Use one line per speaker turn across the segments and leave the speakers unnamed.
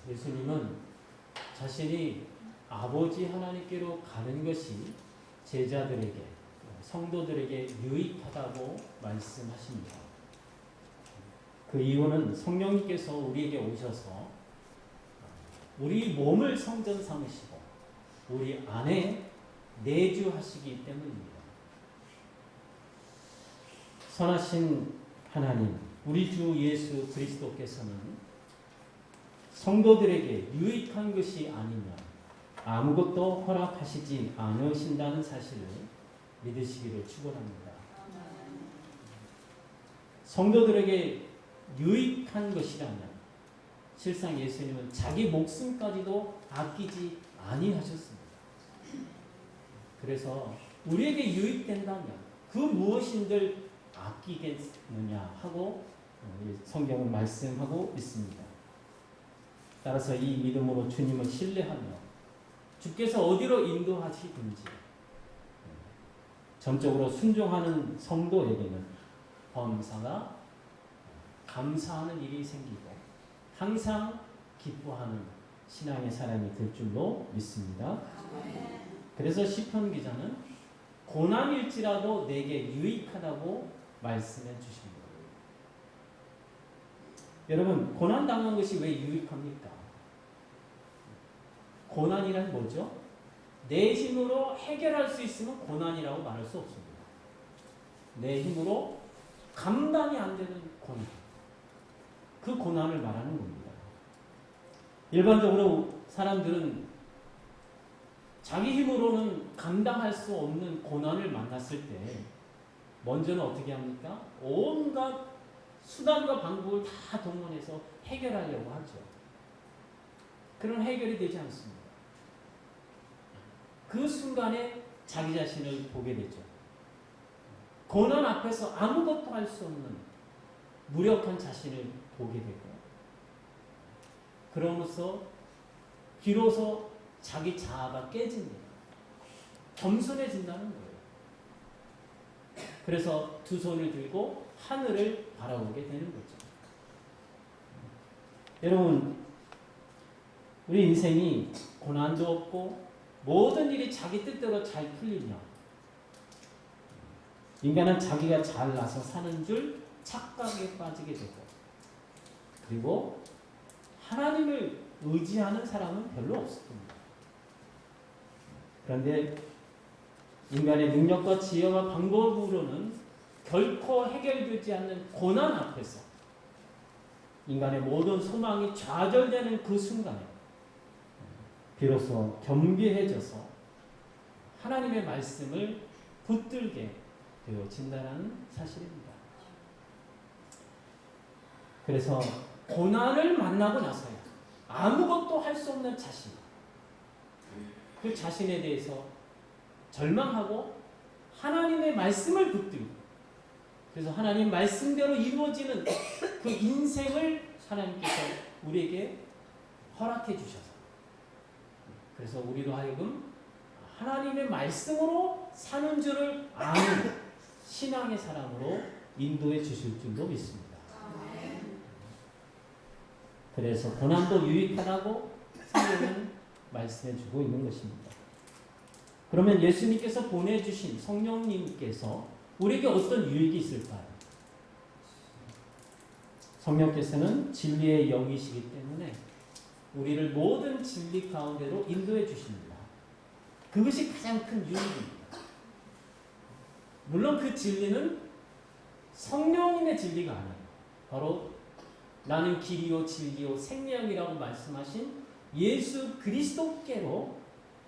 예수님은 자신이 아버지 하나님께로 가는 것이 제자들에게, 성도들에게 유익하다고 말씀하십니다. 그 이유는 성령님께서 우리에게 오셔서 우리 몸을 성전 삼으시고 우리 안에 내주하시기 때문입니다. 선하신 하나님, 우리 주 예수 그리스도께서는 성도들에게 유익한 것이 아니면 아무것도 허락하시지 않으신다는 사실을 믿으시기를 축원합니다. 성도들에게 유익한 것이라면 실상 예수님은 자기 목숨까지도 아끼지 아니하셨습니다. 그래서 우리에게 유익된다면 그 무엇인들 아끼겠느냐 하고 성경은 말씀하고 있습니다. 따라서 이 믿음으로 주님을 신뢰하며 주께서 어디로 인도하시든지 전적으로 순종하는 성도에게는 범사가 감사하는 일이 생기고 항상 기뻐하는 신앙의 사람이 될 줄로 믿습니다. 그래서 시편 기자는 고난일지라도 내게 유익하다고 말씀해 주십니다. 여러분, 고난당한 것이 왜 유익합니까? 고난이란 뭐죠? 내 힘으로 해결할 수 있으면 고난이라고 말할 수 없습니다. 내 힘으로 감당이 안 되는 고난. 그 고난을 말하는 겁니다. 일반적으로 사람들은 자기 힘으로는 감당할 수 없는 고난을 만났을 때 먼저는 어떻게 합니까? 온갖 수단과 방법을 다 동원해서 해결하려고 하죠. 그런 해결이 되지 않습니다. 그 순간에 자기 자신을 보게 되죠. 고난 앞에서 아무것도 할 수 없는 무력한 자신을 보게 되고 그러면서 비로소 자기 자아가 깨집니다. 겸손해진다는 거예요. 그래서 두 손을 들고 하늘을 바라보게 되는 거죠. 여러분, 우리 인생이 고난도 없고 모든 일이 자기 뜻대로 잘 풀리면 인간은 자기가 잘나서 사는 줄 착각에 빠지게 되고 그리고 하나님을 의지하는 사람은 별로 없을 겁니다. 그런데 인간의 능력과 지혜와 방법으로는 결코 해결되지 않는 고난 앞에서 인간의 모든 소망이 좌절되는 그 순간에 비로소 겸비해져서 하나님의 말씀을 붙들게 되어진다는 사실입니다. 그래서 고난을 만나고 나서야 아무것도 할 수 없는 자신, 그 자신에 대해서 절망하고 하나님의 말씀을 붙들고 그래서 하나님 말씀대로 이루어지는 그 인생을 하나님께서 우리에게 허락해 주셔서 그래서 우리로 하여금 하나님의 말씀으로 사는 줄을 아는 신앙의 사람으로 인도해 주실 줄로 믿습니다. 그래서 고난도 유익하다고 성경은 말씀해 주고 있는 것입니다. 그러면 예수님께서 보내주신 성령님께서 우리에게 어떤 유익이 있을까요? 성령께서는 진리의 영이시기 때문에 우리를 모든 진리 가운데로 인도해 주십니다. 그것이 가장 큰 유익입니다. 물론 그 진리는 성령님의 진리가 아니에요. 바로 나는 길이요 진리요 생명이라고 말씀하신 예수 그리스도께로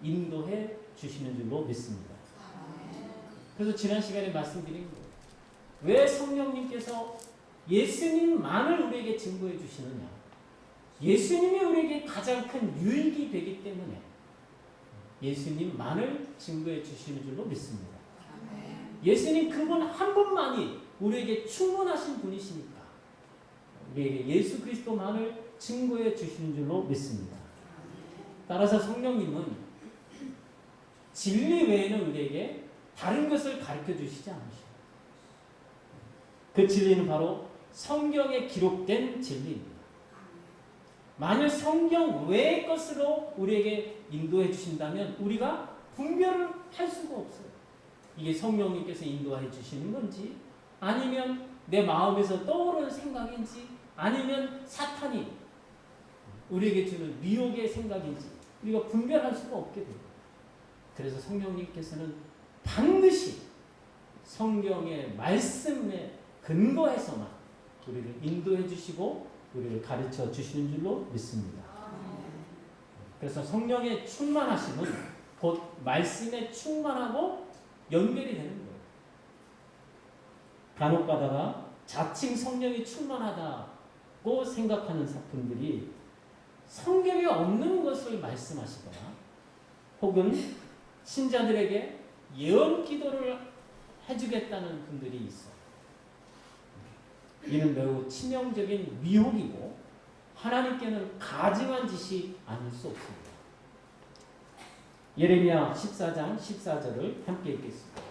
인도해 주시는 줄로 믿습니다. 그래서 지난 시간에 말씀드린 거예요. 왜 성령님께서 예수님만을 우리에게 증거해 주시느냐? 예수님이 우리에게 가장 큰 유익이 되기 때문에 예수님만을 증거해 주시는 줄로 믿습니다. 예수님 그분 한 분만이 우리에게 충분하신 분이시니까 우리에게 예수 그리스도만을 증거해 주시는 줄로 믿습니다. 따라서 성령님은 진리 외에는 우리에게 다른 것을 가르쳐 주시지 않으셔요. 그 진리는 바로 성경에 기록된 진리입니다. 만일 성경 외의 것으로 우리에게 인도해 주신다면 우리가 분별을 할 수가 없어요. 이게 성령님께서 인도해 주시는 건지, 아니면 내 마음에서 떠오르는 생각인지, 아니면 사탄이 우리에게 주는 미혹의 생각인지 우리가 분별할 수가 없게 돼요. 그래서 성령님께서는 반드시 성경의 말씀에 근거해서만 우리를 인도해 주시고 우리를 가르쳐 주시는 줄로 믿습니다. 그래서 성령의 충만하심은 곧 말씀에 충만하고 연결이 되는 거예요. 간혹 가다가 자칭 성령이 충만하다고 생각하는 분들이 성경에 없는 것을 말씀하시거나 혹은 신자들에게 예언 기도를 해주겠다는 분들이 있어요. 이는 매우 치명적인 미혹이고 하나님께는 가증한 짓이 아닐 수 없습니다. 예레미야 14장 14절을 함께 읽겠습니다.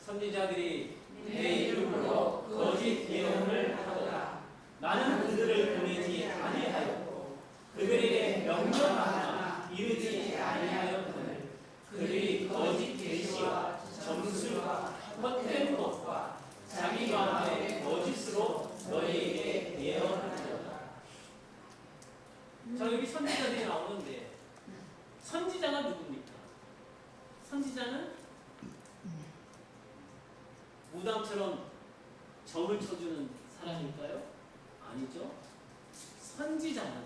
선지자들이 내 이름으로 거짓 예언을 하도다. 나는 그들을 보내지 아니하였고 그들에게 명령하나 이르지 아니하였거늘 그들이 거짓 계시와 점술과 헛된 것과 자기 마음의 거짓으로 너희에게 예언하였다. 자, 여기 선지자들이 나오는데 선지자가 누굽니까? 선지자는 무당처럼 점을 쳐주는 사람일까요? 아니죠. 선지자는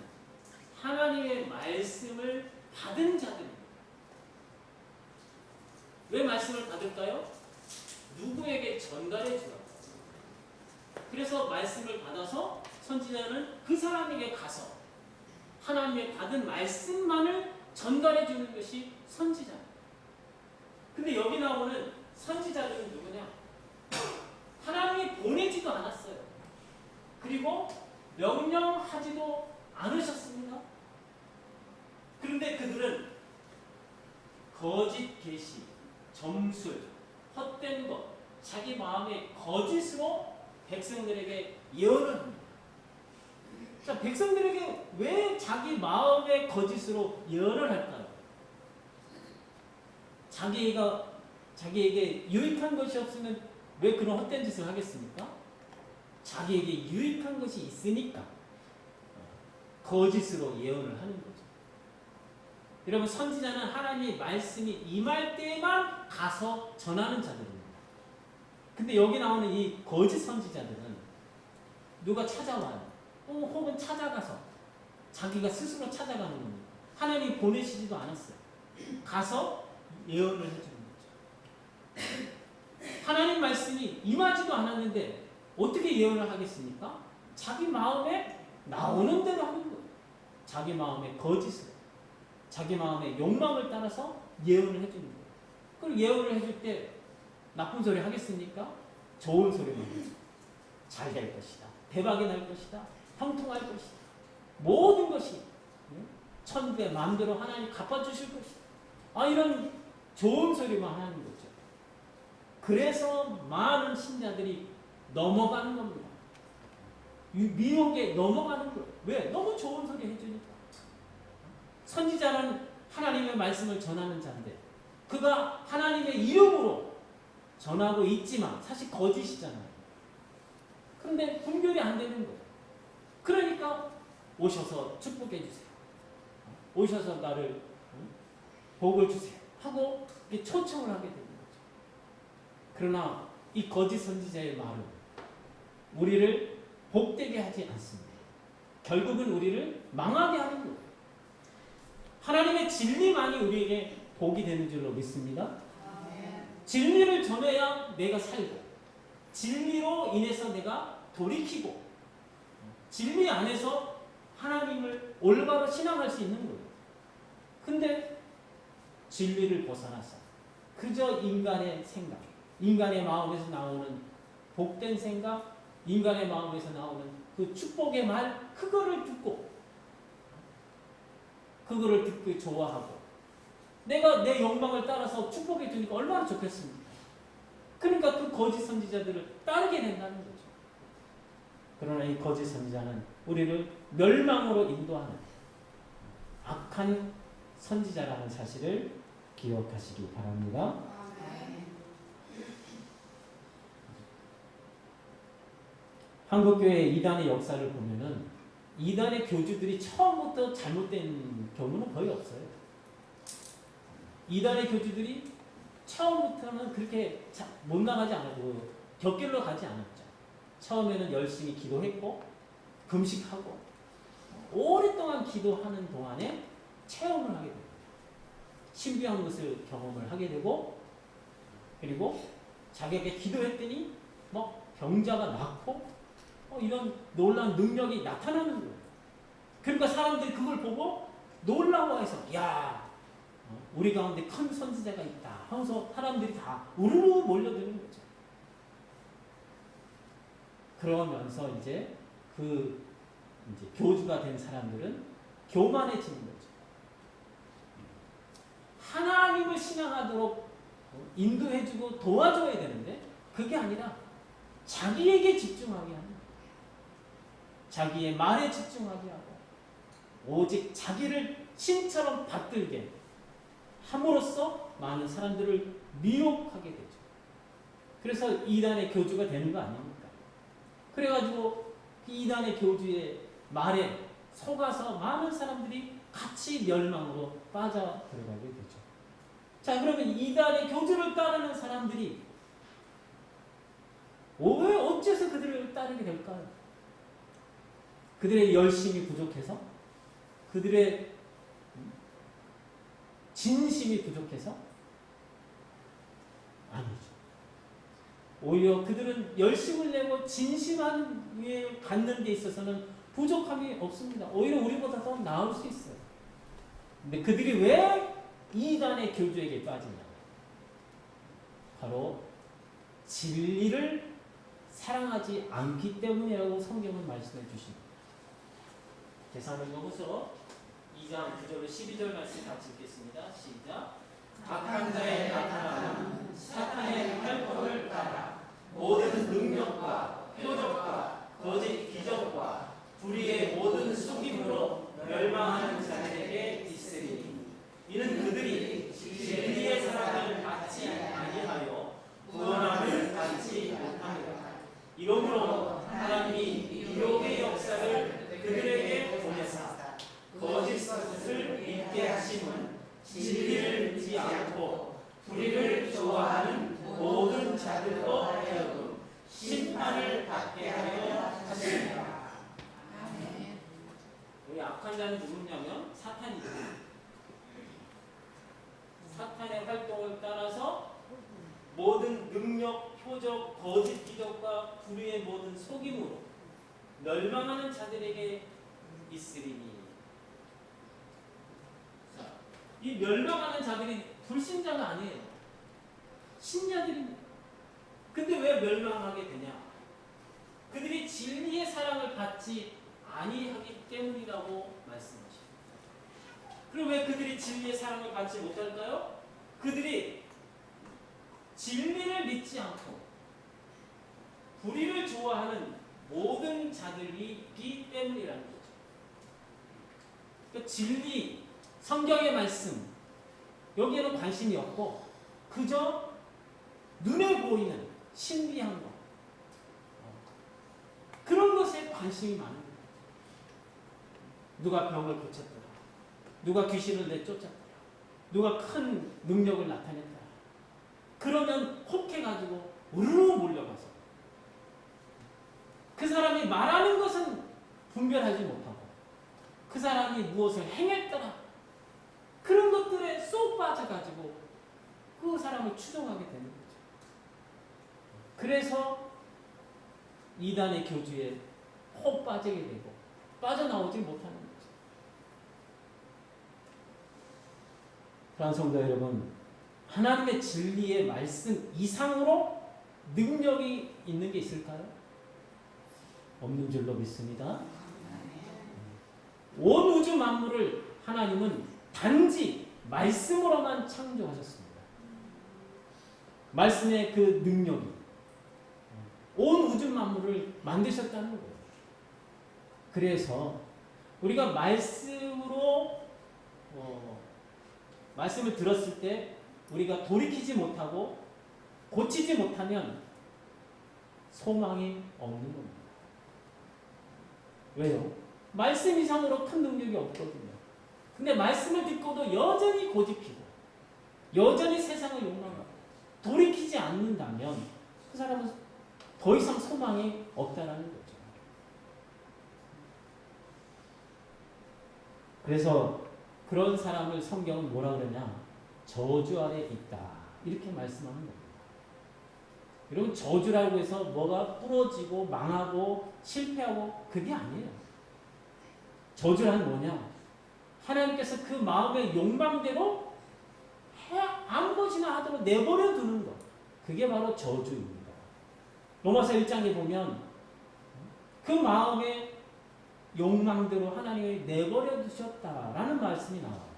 하나님의 말씀을 받은 자들입니다. 왜 말씀을 받을까요? 누구에게 전달해 주라고. 그래서 말씀을 받아서 선지자는 그 사람에게 가서 하나님의 받은 말씀만을 전달해 주는 것이 선지자입니다. 근데 여기 나오는 선지자들은 누구냐? 하나님이 보내지도 않았어요. 그리고 명령하지도 않으셨습니다. 그런데 그들은 거짓 계시, 점술, 헛된 것, 자기 마음의 거짓으로 백성들에게 예언을 합니다. 자, 백성들에게 왜 자기 마음의 거짓으로 예언을 할까요? 자기에게 유익한 것이 없으면 왜 그런 헛된 짓을 하겠습니까? 자기에게 유익한 것이 있으니까 거짓으로 예언을 하는 거죠. 여러분, 선지자는 하나님의 말씀이 임할 때에만 가서 전하는 자들입니다. 근데 여기 나오는 이 거짓 선지자들은 누가 찾아와요. 혹은 찾아가서 자기가 스스로 찾아가는 겁니다. 하나님이 보내시지도 않았어요. 가서 예언을 해주는 거죠. 하나님 말씀이 임하지도 않았는데 어떻게 예언을 하겠습니까? 자기 마음에 나오는 대로 하는 거예요. 자기 마음의 거짓을, 자기 마음의 욕망을 따라서 예언을 해주는 거예요. 그리고 예언을 해줄 때 나쁜 소리 하겠습니까? 좋은 소리만 해요. 잘 될 것이다. 대박이 날 것이다. 형통할 것이다. 모든 것이 천국의 마음대로 하나님 갚아주실 것이다. 이런 좋은 소리만 하는 거죠. 그래서 많은 신자들이 넘어가는 겁니다. 미혹에 넘어가는 거예요. 왜? 너무 좋은 소리 해주니까. 선지자는 하나님의 말씀을 전하는 자인데 그가 하나님의 이름으로 전하고 있지만 사실 거짓이잖아요. 근데 분별이 안 되는 거예요. 그러니까 오셔서 축복해 주세요. 오셔서 나를 복을 주세요. 하고 초청을 하게 되는 거죠. 그러나 이 거짓 선지자의 말은 우리를 복되게 하지 않습니다. 결국은 우리를 망하게 하는 거예요. 하나님의 진리만이 우리에게 복이 되는 줄로 믿습니다. 진리를 전해야 내가 살고 진리로 인해서 내가 돌이키고 진리 안에서 하나님을 올바로 신앙할 수 있는 거예요. 근데 진리를 벗어나서 그저 인간의 생각, 인간의 마음에서 나오는 복된 생각, 인간의 마음에서 나오는 그 축복의 말, 그거를 듣고 좋아하고 내가 내 욕망을 따라서 축복해 주니까 얼마나 좋겠습니까? 그러니까 그 거짓 선지자들을 따르게 된다는 거죠. 그러나 이 거짓 선지자는 우리를 멸망으로 인도하는 악한 선지자라는 사실을 기억하시기 바랍니다. 한국교회 이단의 역사를 보면은 이단의 교주들이 처음부터 잘못된 경우는 거의 없어요. 이단의 교주들이 처음부터는 그렇게 못 나가지 않았고 격길로 가지 않았죠. 처음에는 열심히 기도했고 금식하고 오랫동안 기도하는 동안에 체험을 하게 됩니다. 신비한 것을 경험을 하게 되고 그리고 자기에게 기도했더니 병자가 낫고 이런 놀라운 능력이 나타나는 거예요. 그러니까 사람들이 그걸 보고 놀라워해서 야 우리 가운데 큰 선지자가 있다 하면서 사람들이 다 우르르 몰려드는 거죠. 그러면서 이제 교주가 된 사람들은 교만해지는 거죠. 하나님을 신앙하도록 인도해주고 도와줘야 되는데 그게 아니라 자기에게 집중하게 하는 거예요. 자기의 말에 집중하게 하고 오직 자기를 신처럼 받들게 함으로써 많은 사람들을 미혹하게 되죠. 그래서 이단의 교주가 되는 거 아닙니까? 그래가지고 이단의 교주의 말에 속아서 많은 사람들이 같이 멸망으로 빠져 들어가게 되죠. 자, 그러면 이단의 교주를 따르는 사람들이 왜 어째서 그들을 따르게 될까요? 그들의 열심이 부족해서? 그들의 진심이 부족해서? 아니죠. 오히려 그들은 열심을 내고 진심한 위에 갖는 데 있어서는 부족함이 없습니다. 오히려 우리보다 더 나을 수 있어요. 근데 그들이 왜 이단의 교주에게 빠지냐? 바로 진리를 사랑하지 않기 때문이라고 성경은 말씀해 주십니다. 데살로니가후서 2장 9절로 12절 말씀 같이 읽겠습니다. 시작.
악한 자의 나타나는 사탄의 활동을 따라
모든 능력과 표적과 거짓 기적과 불의의 모든 속임으로 멸망하는 자들에게 있으니 이는 그들이 진리의 사랑을 받지 아니하여 구원함을 받지 못합니다. 이러므로 하나님이 미혹의 역사를 그들에게 보내사 거짓을 믿게 하심은 진리를 믿지 않고 불의를 좋아하는 모든 자들로 하여금 심판을 받게 하려 하십니다.
우리 악한 자는 누구냐면 사탄이죠. 사탄의 활동을 따라서 모든 능력, 표적, 거짓 기적과 불의의 모든 속임으로 멸망하는 자들에게 있으리니. 자, 이 멸망하는 자들이 불신자가 아니에요. 신자들입니다. 근데 왜 멸망하게 되냐? 그들이 진리의 사랑을 받지 아니하기 때문이라고 말씀하십니다. 그럼 왜 그들이 진리의 사랑을 받지 못할까요? 그들이 진리를 믿지 않고 불의를 좋아하는 모든 자들이기 때문이라는 거죠. 그러니까 진리, 성경의 말씀 여기에는 관심이 없고 그저 눈에 보이는 신비한 것 그런 것에 관심이 많은 거예요. 누가 병을 고쳤더라. 누가 귀신을 내쫓았더라. 누가 큰 능력을 나타냈더라. 그러면 혹해가지고 우르르 몰려가서 그 사람이 말하는 것은 분별하지 못하고 그 사람이 무엇을 행했더라. 그런 것들에 쏙 빠져가지고 그 사람을 추종하게 되는 거죠. 그래서 이단의 교주에 혹 빠지게 되고 빠져나오지 못하는 거죠. 사랑하는 성도 여러분, 하나님의 진리의 말씀 이상으로 능력이 있는 게 있을까요? 없는 줄로 믿습니다. 온 우주 만물을 하나님은 단지 말씀으로만 창조하셨습니다. 말씀의 그 능력이 온 우주 만물을 만드셨다는 거예요. 그래서 우리가 말씀으로 말씀을 들었을 때 우리가 돌이키지 못하고 고치지 못하면 소망이 없는 겁니다. 왜요? 말씀 이상으로 큰 능력이 없거든요. 근데 말씀을 듣고도 여전히 고집피고 여전히 세상을 욕망하고 돌이키지 않는다면 그 사람은 더 이상 소망이 없다라는 거죠. 그래서 그런 사람을 성경은 뭐라 그러냐? 저주 아래 있다. 이렇게 말씀하는 겁니다. 여러분, 저주라고 해서 뭐가 부러지고 망하고 실패하고 그게 아니에요. 저주란 뭐냐? 하나님께서 그 마음의 욕망대로 아무 것이나 하도록 내버려 두는 것. 그게 바로 저주입니다. 로마서 1장에 보면 그 마음의 욕망대로 하나님이 내버려 두셨다라는 말씀이 나와요.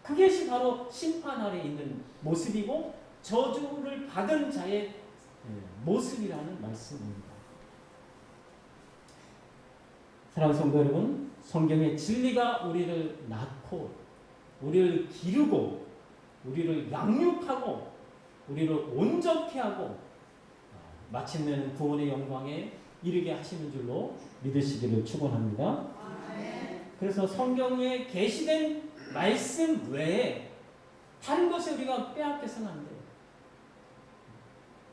그것이 바로 심판 아래 있는 모습이고 저주를 받은 자의 모습이라는 말씀입니다. 사랑하는 성도 여러분, 성경의 진리가 우리를 낳고 우리를 기르고 우리를 양육하고 우리를 온전케 하고 마침내는 구원의 영광에 이르게 하시는 줄로 믿으시기를 축원합니다. 그래서 성경에 계시된 말씀 외에 다른 것에 우리가 빼앗겨서는 안 돼요.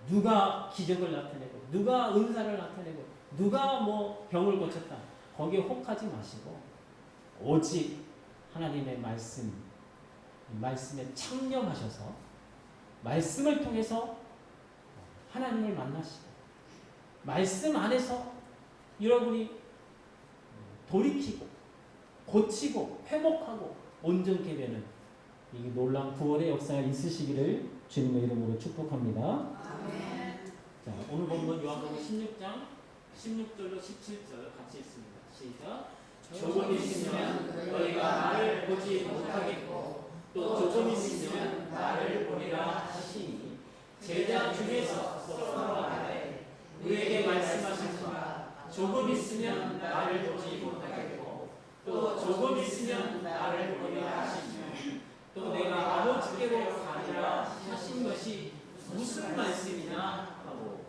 누가 기적을 나타내고 누가 은사를 나타내고 누가 뭐 병을 고쳤다. 거기에 혹하지 마시고 오직 하나님의 말씀에 창념하셔서 말씀을 통해서 하나님을 만나시고 말씀 안에서 여러분이 돌이키고 고치고 회복하고 온전케 되는 이 놀라운 구원의 역사가 있으시기를 주님의 이름으로 축복합니다.
아멘.
자, 오늘 본문 요한복음 16장 16절로 17절 같이 읽습니다. 시작.
조금 있으면 너희가 나를 보지 못하겠고 또 조금 있으면 나를 보리라 하시니 제자 중에서 서로 말하되 우리에게 말씀하신 바 조금 있으면 나를 보지 못하겠고 또 조금 있으면 나를 보리라 하시니 또 내가 아버지께로 가리라 하신 것이 무슨 말씀이냐 하고.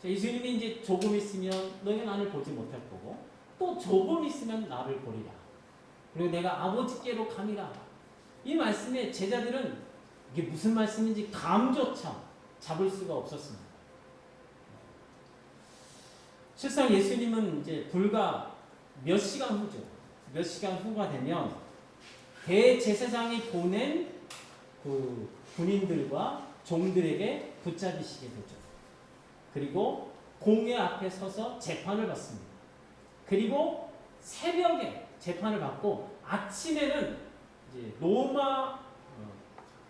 자, 예수님이 이제 조금 있으면 너희가 나를 보지 못할 거고 또 조금 있으면 나를 보리라. 그리고 내가 아버지께로 가니라. 이 말씀에 제자들은 이게 무슨 말씀인지 감조차 잡을 수가 없었습니다. 실상 예수님은 이제 불과 몇 시간 후죠. 몇 시간 후가 되면 대제사장이 보낸 그 군인들과 종들에게 붙잡히시게 되죠. 그리고 공회 앞에 서서 재판을 받습니다. 그리고 새벽에 재판을 받고 아침에는 이제 로마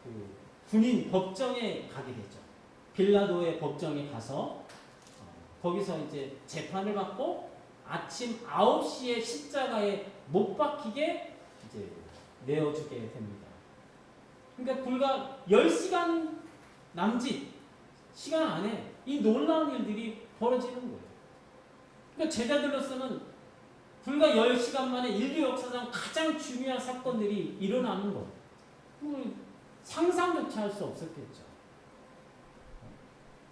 그 군인 법정에 가게 되죠. 빌라도의 법정에 가서 거기서 이제 재판을 받고 아침 9시에 십자가에 못 박히게 이제 내어주게 됩니다. 그러니까 불과 10시간 남짓 시간 안에 이 놀라운 일들이 벌어지는 거예요. 그러니까 제자들로서는 불과 10시간 만에 인류 역사상 가장 중요한 사건들이 일어나는 것. 상상조차 할 수 없었겠죠.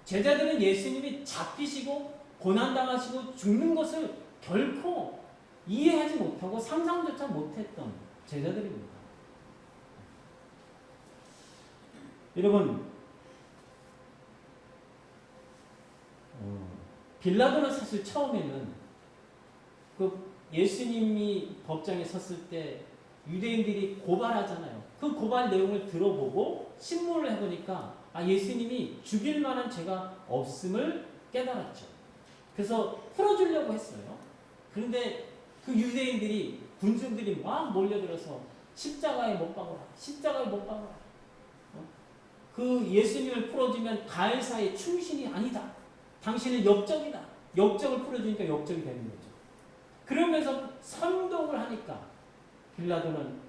제자들은 예수님이 잡히시고 고난당하시고 죽는 것을 결코 이해하지 못하고 상상조차 못했던 제자들입니다. 여러분, 빌라도는 사실 처음에는 그 예수님이 법정에 섰을 때 유대인들이 고발하잖아요. 그 고발 내용을 들어보고 신문을 해보니까 예수님이 죽일 만한 죄가 없음을 깨달았죠. 그래서 풀어주려고 했어요. 그런데 그 유대인들이 군중들이 막 몰려들어서 십자가에 못 박아라. 십자가에 못 박아라. 그 예수님을 풀어주면 가해사의 충신이 아니다. 당신은 역적이다. 역적을 풀어주니까 역적이 되는 거죠. 그러면서 선동을 하니까 빌라도는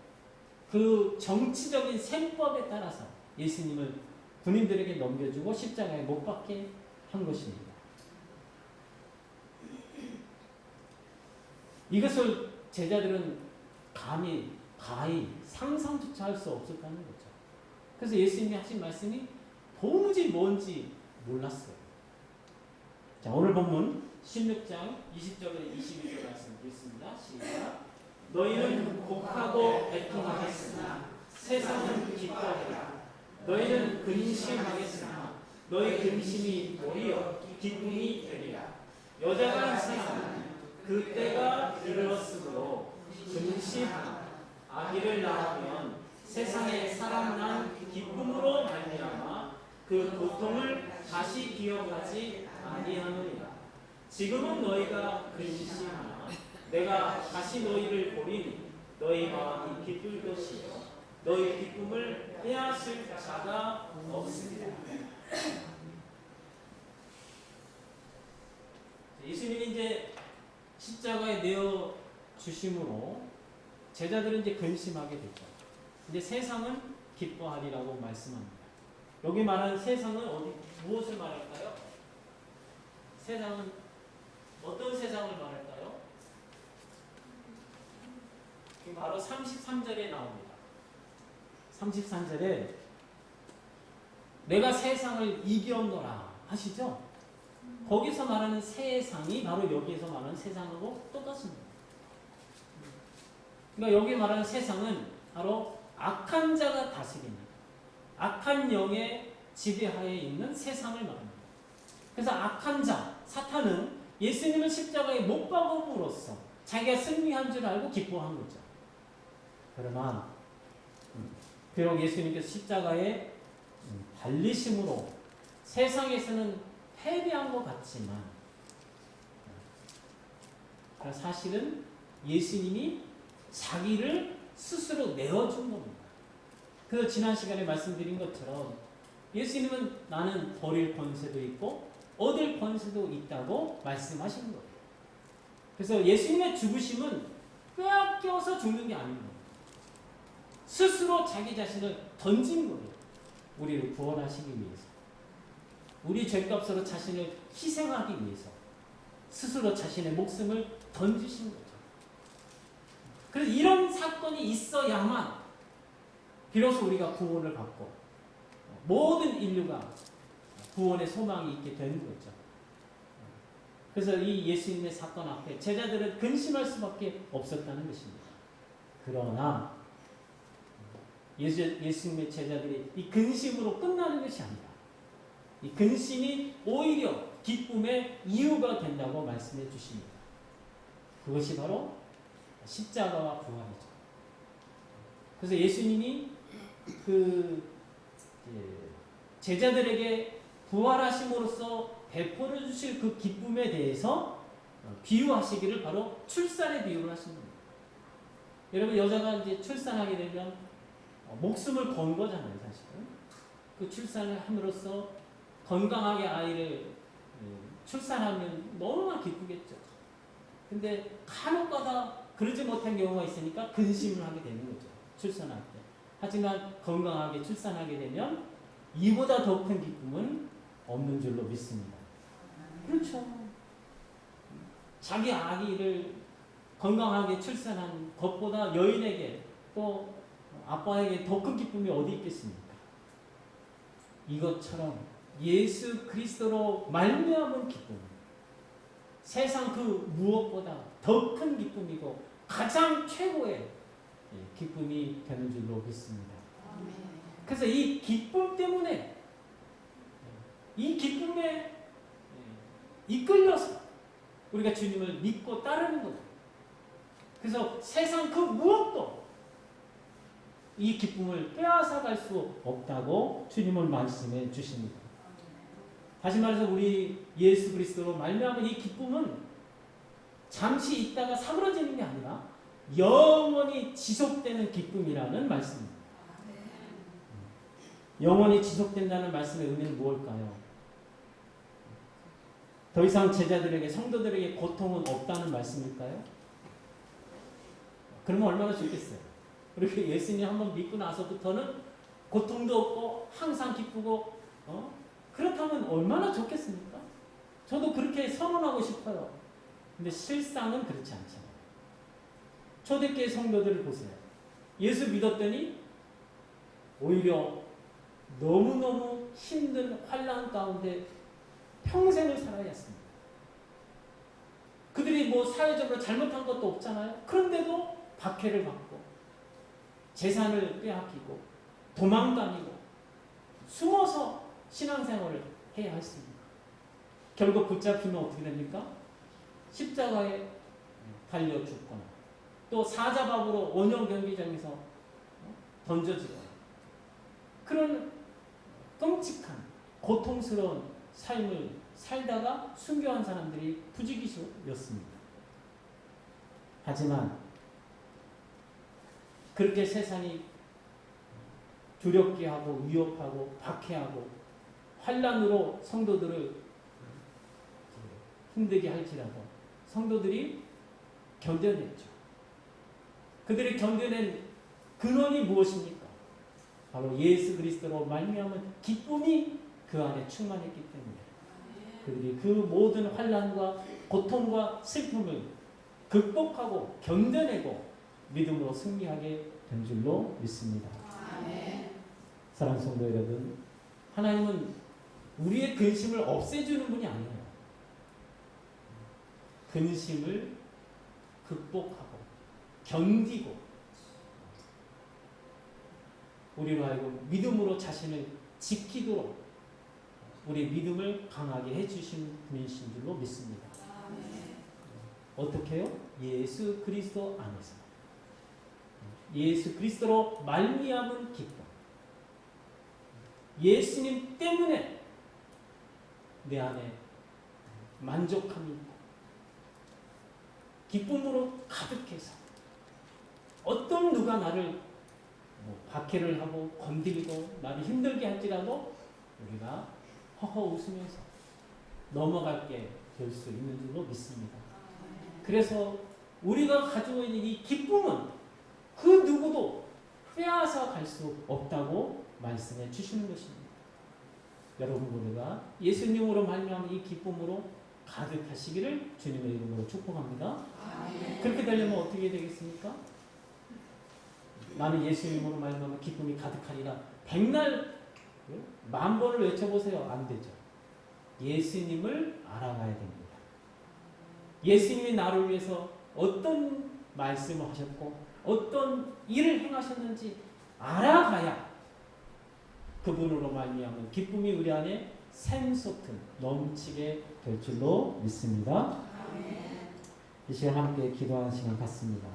그 정치적인 셈법에 따라서 예수님을 군인들에게 넘겨주고 십자가에 못 박게 한 것입니다. 이것을 제자들은 감히 가히 상상조차 할 수 없었다는 거죠. 그래서 예수님이 하신 말씀이 도무지 뭔지 몰랐어요. 자, 오늘 본문 16장 20절에 22절 말씀 드리겠습니다. 시작. 너희는 곡하고 애통하겠으나 세상은 기뻐하리라. 너희는 근심하겠으나 너희 근심이 도리어 기쁨이 되리라. 여자가 한 사람은 그때가 이르렀으므로 근심하나 아기를 낳으면 세상에 사람 난 기쁨으로 말미암아 그 고통을 다시 기억하지 아니하느니라. 지금은 너희가 근심하나 내가 다시 너희를 보리니 너희 마음이 기쁠 것이요 너희 기쁨을 빼앗을 자가 없습니다. 예수님이 이제 십자가에 내어 주심으로 제자들은 이제 근심하게 됐죠. 근데 세상은 기뻐하리라고 말씀합니다. 여기 말하는 세상은 무엇을 말할까요? 세상은 어떤 세상을 말할까요? 바로 33절에 나옵니다. 33절에 내가 세상을 이겼노라 하시죠? 거기서 말하는 세상이 바로 여기에서 말하는 세상하고 똑같습니다. 그러니까 여기 말하는 세상은 바로 악한 자가 다스리는 악한 영의 지배하에 있는 세상을 말합니다. 그래서 악한 자, 사탄은 예수님을 십자가에 못 박음으로써 자기가 승리한 줄 알고 기뻐한 거죠. 그러나 비록 예수님께서 십자가에 달리심으로 세상에서는 패배한 것 같지만 사실은 예수님이 자기를 스스로 내어준 겁니다. 그래서 지난 시간에 말씀드린 것처럼 예수님은 나는 버릴 권세도 있고 얻을 권세도 있다고 말씀하신 거예요. 그래서 예수님의 죽으심은 빼앗겨서 죽는 게 아닙니다. 스스로 자기 자신을 던진 거예요. 우리를 구원하시기 위해서. 우리 죄값으로 자신을 희생하기 위해서 스스로 자신의 목숨을 던지신 거죠. 그래서 이런 사건이 있어야만 비로소 우리가 구원을 받고 모든 인류가 구원의 소망이 있게 되는 거죠. 그래서 이 예수님의 사건 앞에 제자들은 근심할 수밖에 없었다는 것입니다. 그러나 예수님의 제자들이 이 근심으로 끝나는 것이 아니라 이 근심이 오히려 기쁨의 이유가 된다고 말씀해 주십니다. 그것이 바로 십자가와 부활이죠. 그래서 예수님이 제자들에게 부활하심으로써 베풀어 주실 그 기쁨에 대해서 비유하시기를 바로 출산의 비유를 하신 겁니다. 여러분, 여자가 이제 출산하게 되면 목숨을 건 거잖아요, 사실은. 그 출산을 함으로써 건강하게 아이를 출산하면 너무나 기쁘겠죠. 근데 간혹가다 그러지 못한 경우가 있으니까 근심을 하게 되는 거죠, 출산할 때. 하지만 건강하게 출산하게 되면 이보다 더 큰 기쁨은 없는 줄로 믿습니다. 그렇죠. 자기 아기를 건강하게 출산한 것보다 여인에게 또 아빠에게 더 큰 기쁨이 어디 있겠습니까? 이것처럼 예수 그리스도로 말미암은 기쁨, 세상 그 무엇보다 더 큰 기쁨이고 가장 최고의 기쁨이 되는 줄로 믿습니다. 그래서 이 기쁨 때문에 이 기쁨에 이끌려서 우리가 주님을 믿고 따르는 거죠. 그래서 세상 그 무엇도 이 기쁨을 빼앗아갈 수 없다고 주님은 말씀해 주십니다. 다시 말해서 우리 예수 그리스도로 말미암은 이 기쁨은 잠시 있다가 사그러지는 게 아니라 영원히 지속되는 기쁨이라는 말씀입니다. 영원히 지속된다는 말씀의 의미는 무엇일까요? 더 이상 제자들에게, 성도들에게 고통은 없다는 말씀일까요? 그러면 얼마나 좋겠어요. 그렇게 예수님 한번 믿고 나서부터는 고통도 없고 항상 기쁘고 그렇다면 얼마나 좋겠습니까? 저도 그렇게 선언하고 싶어요. 근데 실상은 그렇지 않잖아요. 초대교회 성도들을 보세요. 예수 믿었더니 오히려 너무너무 힘든 환난 가운데 평생을 살아야 했습니다. 그들이 뭐 사회적으로 잘못한 것도 없잖아요. 그런데도 박해를 받고 재산을 빼앗기고 도망다니고 숨어서 신앙생활을 해야 했습니다. 결국 붙잡히면 어떻게 됩니까? 십자가에 달려 죽거나 또 사자밥으로 원형 경기장에서 던져지거나 그런 끔찍한 고통스러운 삶을 살다가 순교한 사람들이 부지기수였습니다. 하지만 그렇게 세상이 두렵게 하고 위협하고 박해하고 환난으로 성도들을 힘들게 할지라도 성도들이 견뎌냈죠. 그들이 견뎌낸 근원이 무엇입니까? 바로 예수 그리스도로 말미암은 기쁨이 그 안에 충만했기 때문에 그들이 그 모든 환난과 고통과 슬픔을 극복하고 견뎌내고 믿음으로 승리하게 된 줄로 믿습니다. 사랑하는 성도 여러분, 하나님은 우리의 근심을 없애주는 분이 아니에요. 근심을 극복하고 견디고 우리로 하여금 믿음으로 자신을 지키도록 우리 믿음을 강하게 해주신 분이신 줄로 믿습니다. 어떻게 해요? 예수 그리스도 안에서 예수 그리스도로 말미암은 기쁨, 예수님 때문에 내 안에 만족함이 있고 기쁨으로 가득해서 어떤 누가 나를 박해를 하고 건드리고 나를 힘들게 할지라도 우리가 허허 웃으면서 넘어갈게 될 수 있는 줄로 믿습니다. 그래서 우리가 가지고 있는 이 기쁨은 그 누구도 빼앗아 갈 수 없다고 말씀해 주시는 것입니다. 여러분 모두가 예수님으로 말미암은 이 기쁨으로 가득하시기를 주님의 이름으로 축복합니다. 그렇게 되려면 어떻게 되겠습니까? 나는 예수님으로 말미암아 기쁨이 가득하리라. 백날 만 번을 외쳐보세요. 안 되죠. 예수님을 알아가야 됩니다. 예수님이 나를 위해서 어떤 말씀을 하셨고 어떤 일을 행하셨는지 알아가야 그분으로 말미암은 기쁨이 우리 안에 샘솟듯 넘치게 될 줄로 믿습니다. 이 시간 함께 기도하는 시간 갖습니다.